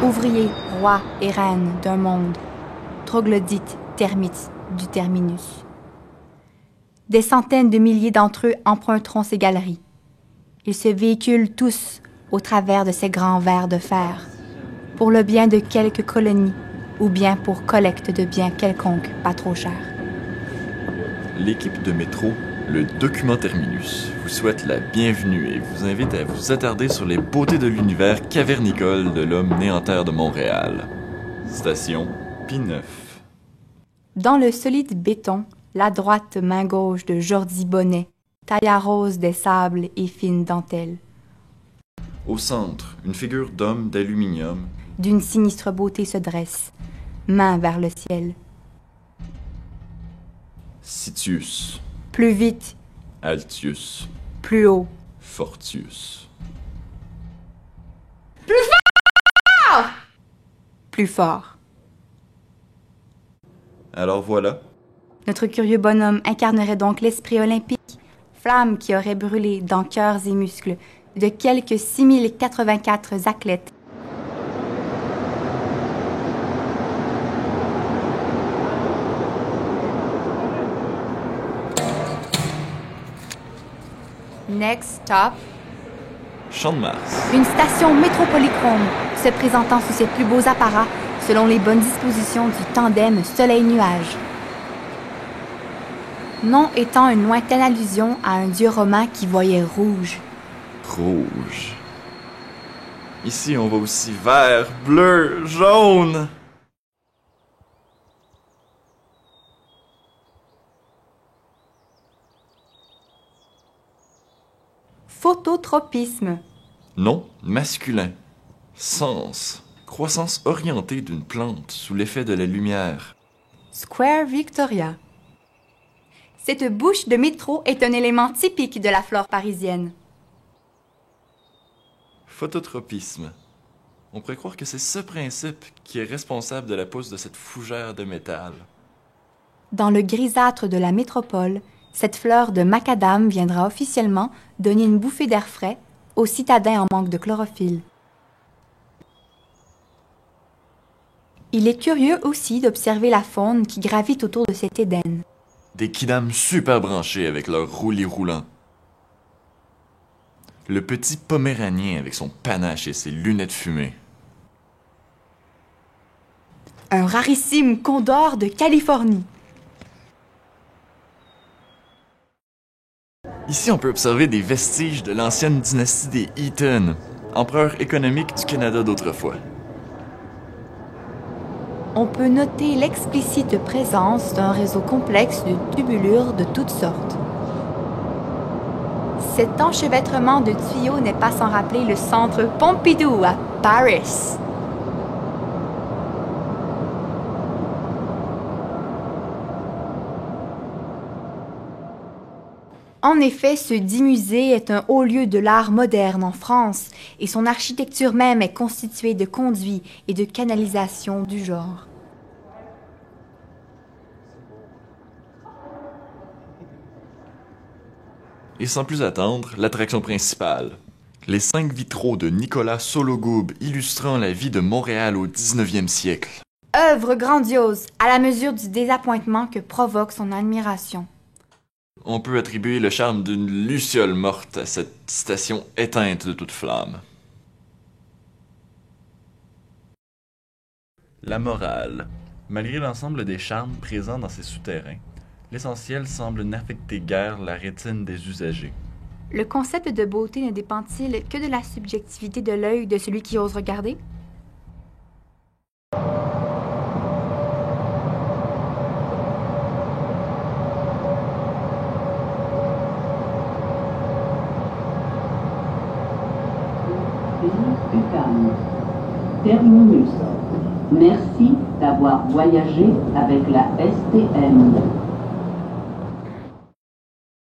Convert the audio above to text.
Ouvriers, rois et reines d'un monde, troglodytes, termites du terminus. Des centaines de milliers d'entre eux emprunteront ces galeries. Ils se véhiculent tous au travers de ces grands vers de fer, pour le bien de quelques colonies ou bien pour collecte de biens quelconques pas trop chers. L'équipe de métro, le Document Terminus, vous souhaite la bienvenue et vous invite à vous attarder sur les beautés de l'univers cavernicole de l'homme né en terre de Montréal. Station P9. Dans le solide béton, la droite main gauche de Jordi Bonnet, taille à rose des sables et fines dentelles. Au centre, une figure d'homme d'aluminium. D'une sinistre beauté se dresse, main vers le ciel. Citius. Plus vite, Altius. plus haut. Fortius. Plus fort. Alors voilà. Notre curieux bonhomme incarnerait donc l'esprit olympique, flamme qui aurait brûlé dans cœurs et muscles de quelques 6084 athlètes. Next stop, Champ de Mars. une station métropolychrome se présentant sous ses plus beaux apparats selon les bonnes dispositions du tandem Soleil-Nuage. Nom étant une lointaine allusion à un dieu romain qui voyait rouge. Rouge. Ici, on voit aussi vert, bleu, jaune. Phototropisme. Nom masculin. Sens. Croissance orientée d'une plante sous l'effet de la lumière. Square Victoria. Cette bouche de métro est un élément typique de la flore parisienne. Phototropisme. On pourrait croire que c'est ce principe qui est responsable de la pousse de cette fougère de métal. Dans le grisâtre de la métropole, cette fleur de macadam viendra officiellement donner une bouffée d'air frais aux citadins en manque de chlorophylle. Il est curieux aussi d'observer la faune qui gravite autour de cet Éden. Des kidams super branchés avec leurs roulis roulants. Le petit poméranien avec son panache et ses lunettes fumées. Un rarissime condor de Californie. Ici, on peut observer des vestiges de l'ancienne dynastie des Eaton, empereurs économiques du Canada d'autrefois. On peut noter l'explicite présence d'un réseau complexe de tubulures de toutes sortes. Cet enchevêtrement de tuyaux n'est pas sans rappeler le centre Pompidou à Paris. En effet, ce dit musée est un haut lieu de l'art moderne en France et son architecture même est constituée de conduits et de canalisations du genre. Et sans plus attendre, l'attraction principale. Les 5 vitraux de Nicolas Sologoub illustrant la vie de Montréal au 19e siècle. Œuvre grandiose, à la mesure du désappointement que provoque son admiration. On peut attribuer le charme d'une luciole morte à cette station éteinte de toute flamme. La morale. Malgré l'ensemble des charmes présents dans ces souterrains, l'essentiel semble n'affecter guère la rétine des usagers. Le concept de beauté ne dépend-il que de la subjectivité de l'œil de celui qui ose regarder? Terminus. Merci d'avoir voyagé avec la STM.